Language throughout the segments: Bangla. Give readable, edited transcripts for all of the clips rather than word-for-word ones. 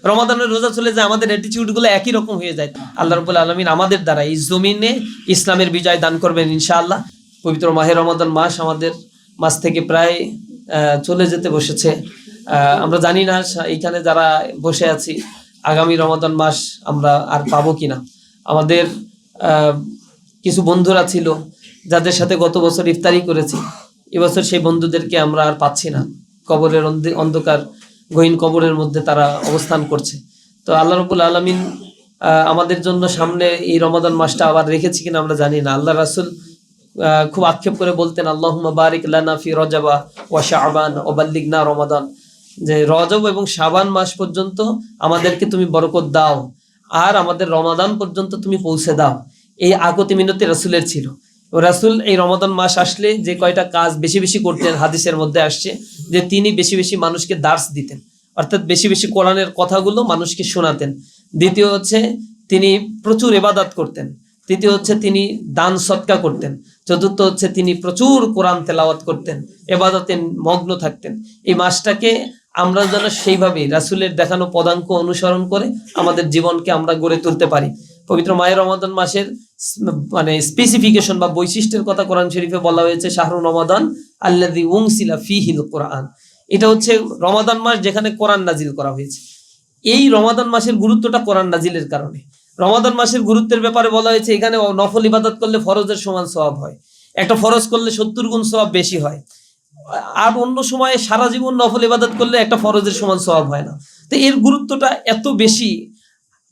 রমাদানের রোজা চলে যায়, আমাদের অ্যাটিটিউডগুলো একই রকম হয়ে যায়। আল্লাহ রাব্বুল আলামিন আমাদের দ্বারা এই জমিনে ইসলামের বিজয় দান করবেন ইনশাআল্লাহ। পবিত্র মাহে রমাদান মাস আমাদের মাস থেকে প্রায় চলে যেতে বসেছে। আমরা জানি না এইখানে যারা বসে আছি আগামী রমাদান মাস আমরা আর পাবো কিনা। আমাদের কিছু বন্ধুরা ছিল যাদের সাথে গত বছর ইফতারি করেছি, এবছর সেই বন্ধুদেরকে আমরা আর পাচ্ছি না। কবরের অন্ধকার গহীন কবরের মধ্যে তারা অবস্থান করছে। তো আল্লাহ রাব্বুল আলামিন আমাদের জন্য সামনে এই রমাদান মাসটা আবার রেখেছি কিনা আমরা জানি না। আল্লাহ রাসূল খুব আক্ষেপ করে বলতেন, আল্লাহুম্মা বারিক লানা ফি রজবা ওয়া শাবান ওয়া বাল্লিগনা রমাদান, যে রজব এবং শাবান মাস পর্যন্ত আমাদেরকে তুমি বরকত দাও আর আমাদের রমাদান পর্যন্ত তুমি পৌঁছে দাও। এই আগতি মিনতি রাসূলের ছিল। রাসূল এই রমাদান মাস আসলে যে কয়টা কাজ বেশি বেশি করতেন, হাদিসের মধ্যে আসছে যে তিনি বেশি বেশি মানুষকে দার্স দিতেন, অর্থাৎ বেশি বেশি কোরআনের কথাগুলো মানুষকে শোনাতেন। দ্বিতীয় হচ্ছে তিনি প্রচুর ইবাদত করতেন। তৃতীয় হচ্ছে তিনি দান সদকা করতেন। চতুর্থ হচ্ছে তিনি প্রচুর কোরআন তেলাওয়াত করতেন, ইবাদতে মগ্ন থাকতেন। এই মাসটাকে আমরা যেন সেইভাবে রাসূলের দেখানো পদাঙ্ক অনুসরণ করে আমাদের জীবনকে আমরা গড়ে তুলতে পারি। পবিত্র মাহে রমাদান মাসের মানে স্পেসিফিকেশন বা বৈশিষ্ট্যের কথা কোরআন শরীফে বলা হয়েছে, শাহরু রমাদান আল্লাযী উনসিলা ফীহিল কোরআন। এটা হচ্ছে রমাদান মাস যেখানে কোরআন নাজিল করা হয়েছে। এই রমাদান মাসের গুরুত্বটা কোরআন নাজিলের কারণে। রমাদান মাসের গুরুত্বের ব্যাপারে বলা হয়েছে এখানে নফল ইবাদত করলে ফরজের সমান সওয়াব হয়, একটা ফরজ করলে 70 গুণ সওয়াব বেশি হয়। আর অন্য সময়ে সারা জীবন নফল ইবাদত করলে একটা ফরজের সমান সওয়াব হয় না। তো এর গুরুত্বটা এত বেশি,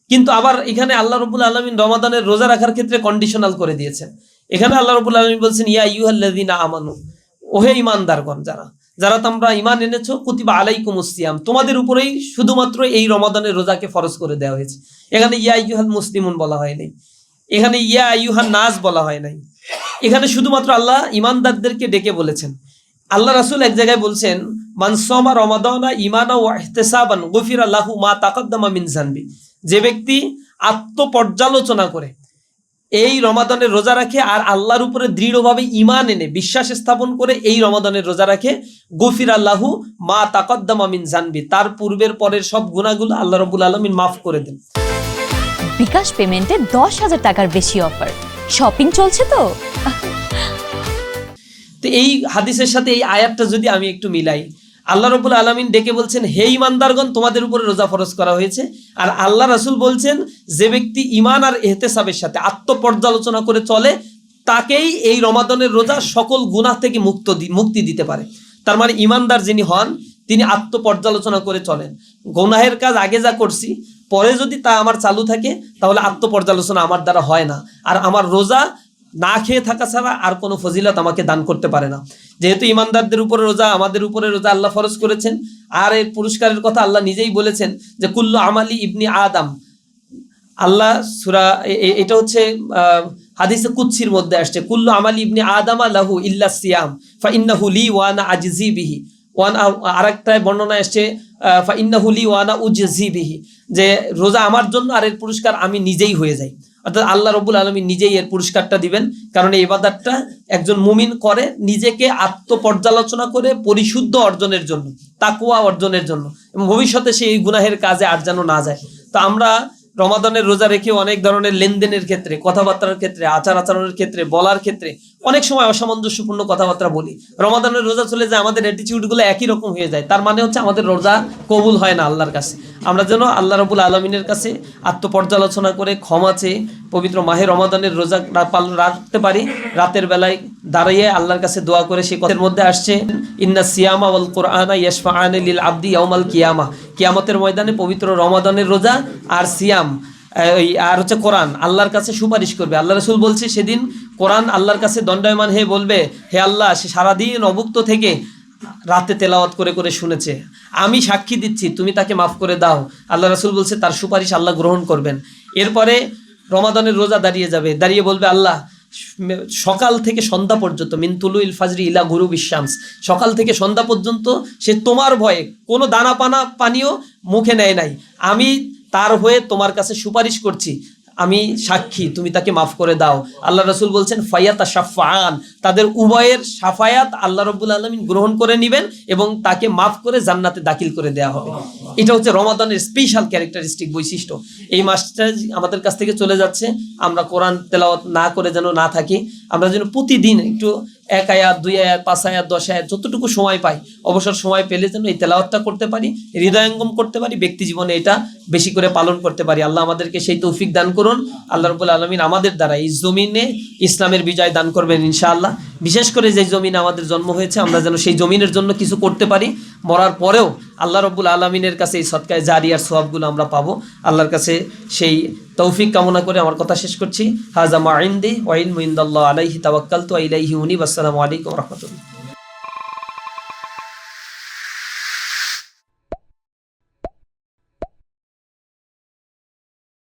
কিন্তু আবার এখানে আল্লাহ রাব্বুল আলামিন রমাদানের রোজা রাখার ক্ষেত্রে কন্ডিশনাল করে দিয়েছেন। এখানে আল্লাহ রাব্বুল আলামিন বলছেন, ইয়া আইয়ুহাল্লাযীনা আমানু, ওহে ঈমানদারগণ, যারা তোমরা ঈমান এনেছো, কুতিবা আলাইকুমুস সিয়াম, তোমাদের উপরেই শুধুমাত্র এই রমাদানের রোজাকে ফরজ করে দেওয়া হয়েছে। এখানে ইয়া আইয়ুহাল মুসলিমুন বলা হয় নাই, এখানে ইয়া আইয়ুহান নাস বলা হয় নাই। এখানে শুধুমাত্র আল্লাহ ঈমানদারদেরকে ডেকে বলেছেন। আল্লাহ রাসূল এক জায়গায় বলছেন, মান সামা রমাদানা ঈমানা ওয়া ইহতিসাবান গুফিরা লাহু মা তাকাদ্দামা মিন যানবি, যে ব্যক্তি আত্মপর্যালোচনা করে এই রমাদানের রোজা রাখে আর আল্লাহর উপরে দৃঢ়ভাবে ঈমান এনে বিশ্বাস স্থাপন করে এই রমাদানের রোজা রাখে, গুফিরা লাহু মা তাকাদ্দামা মিন যানবি, তার পূর্বের পরের সব গুনাহগুলো আল্লাহ রাব্বুল আলামিন মাফ করে দেন। বিকাশ পেমেন্টে 10,000 টাকার বেশি অফার, শপিং চলছে তো। এই হাদিসের সাথে এই আয়াতটা যদি আমি একটু মিলাই, আল্লাহ রাব্বুল আলামিন ডেকে বলছেন, হে ঈমানদারগণ, তোমাদের উপরে রোজা ফরজ করা হয়েছে। আর আল্লাহ রাসূল বলছেন, যে ব্যক্তি ঈমান আর ইহতিসাবের সাথে আত্মপর্যালোচনা করে চলে, তাকেই এই রমাদানের রোজা সকল গুনাহ থেকে মুক্তি দিতে পারে। তার মানে ঈমানদার যিনি হন তিনি আত্মপর্যালোচনা করে চলেন। গুনাহের কাজ আগে যা করছি, পরে যদি তা আমার চালু থাকে, তাহলে আত্মপর্যালোচনা আমার দ্বারা হয় না। আর আমার রোজা না খেয়ে থাকা ছাড়া আর কোনো ফজিলত আমাকে দান করতে পারে না। যেহেতু ঈমানদারদের উপরে রোজা, আমাদের উপরে রোজা আল্লাহ ফরজ করেছেন। আর এর পুরস্কারের কথা আল্লাহ নিজেই বলেছেন যে কুল্লু আমালি ইবনি আদম, আল্লাহ সূরা, এটা হচ্ছে হাদিসে কুদসির মধ্যে আসছে, কুল্লু আমালি ইবনি আদম লাহু ইল্লা সিয়াম ফা ইন্নাহু লি ওয়া আনা আজজি বিহি। আরেকটায় বর্ণনায় আসছে ফা ইন্নাহু লি ওয়া আনা উজজি বিহি, যে রোজা আমার জন্য আর এর পুরস্কার আমি নিজেই হয়ে যাই। অর্থাৎ আল্লাহ রাব্বুল আলামিন নিজেই এর পুরস্কারটা দিবেন, কারণ এই ইবাদতটা একজন মুমিন করে নিজেকে আত্মপর্যালোচনা করে পরিশুদ্ধ অর্জনের জন্য, তাকওয়া অর্জনের জন্য, এবং ভবিষ্যতে সেই গুনাহের কাজে আর যেন না যায়। তো আমরা রমাদানের রোজা রেখে অনেক ধরনের লেনদেনের ক্ষেত্রে, কথাবার্তার ক্ষেত্রে, আচার আচরণের ক্ষেত্রে, বলার ক্ষেত্রে অনেক সময় অসামঞ্জস্যপূর্ণ কথাবার্তা বলি। রমাদানের রোজা চলে যায়, আমাদের অ্যাটিটিউডগুলো একই রকম হয়ে যায়। তার মানে হচ্ছে আমাদের রোজা কবুল হয় না আল্লাহর কাছে। আমরা যেন আল্লাহ রাব্বুল আলামিনের কাছে আত্মপর্যালোচনা করে ক্ষমা চেয়ে পবিত্র মাহে রমাদানের রোজা রাখতে পারি। রাতের বেলায় দাঁড়িয়ে আল্লাহর কাছে দোয়া করে, সে কথার মধ্যে আসছে, ইন্না সিয়ামা ওয়াল কুরআনা ইয়াশফাআনি লিল আবদি ইয়াউমাল কিয়ামা, কিয়ামতের ময়দানে পবিত্র রমাদানের রোজা আর সিয়াম আর হচ্ছে কোরআন আল্লাহর কাছে সুপারিশ করবে। আল্লাহ রাসূল বলছে, সেদিন কোরআন আল্লাহর কাছে দণ্ডায়মান হয়ে বলবে, হে আল্লাহ, সে সারাদিন অভুক্ত থেকে রাতে তেলাওয়াত করে করে শুনেছে, আমি সাক্ষী দিচ্ছি তুমি তাকে মাফ করে দাও। আল্লাহ রাসূল বলছে তার সুপারিশ আল্লাহ গ্রহণ করবেন। এরপরে রমাদানের রোজা দাঁড়িয়ে দাঁড়িয়ে বলবে, আল্লাহ, সকাল থেকে সন্ধ্যা পর্যন্ত, মিন তুলুইল ফাজরি ইলা গুরুবিশ শামস, সকাল থেকে সন্ধ্যা পর্যন্ত সে তোমার ভয়ে কোনো দানা পানীয় মুখে নেয় নাই, আমি তার হয়ে তোমার কাছে সুপারিশ করছি, আমি সাক্ষী, তুমি তাকে মাফ করে দাও। আল্লাহ রাসূল বলছেন ফায়াতা শাফাআন, তাদের উভয়ের শাফায়াত আল্লাহ রাব্বুল আলামিন গ্রহণ করে নেবেন এবং তাকে মাফ করে জান্নাতে দাখিল করে দেওয়া হবে। এটা হচ্ছে রমাদানের স্পেশাল ক্যারেক্টারিস্টিক বৈশিষ্ট্য। এই মাসটা আমাদের কাছ থেকে চলে যাচ্ছে, আমরা কোরআন তেলাওয়াত না করে যেন না থাকি, আমরা যেন প্রতিদিন একটু 1 আয়াত 2 আয়াত 5 আয়াত 10 আয়াত যতটুকু সময় পাই, অবসর সময় পেলে যেন এই তেলাওয়াতটা করতে পারি, হৃদয়ঙ্গম করতে পারি, ব্যক্তি জীবনে এটা বেশি করে পালন করতে পারি। আল্লাহ আমাদেরকে সেই তৌফিক দান করুন। আল্লাহ রাব্বুল আলামিন আমাদের দ্বারা এই জমিনে ইসলামের বিজয় দান করবেন ইনশাআল্লাহ। বিশেষ করে যে জমিনে আমাদের জন্ম হয়েছে, আমরা যেন সেই জমিনের জন্য কিছু করতে পারি, মরার পরেও আল্লাহ রাব্বুল আলামিনের কাছে এই সদকায়ে জারিয়ার সওয়াবগুলো আমরা পাবো। আল্লাহর কাছে সেই তৌফিক কামনা করে আমার কথা শেষ করছি। হাযা মা ইনদি ওয়া ইলমু ইনদাল্লাহ আলাইহি তাওয়াক্কালতু ওয়া ইলাইহি উনীব। আসসালামু আলাইকুম ওয়া রাহমাতুল্লাহ।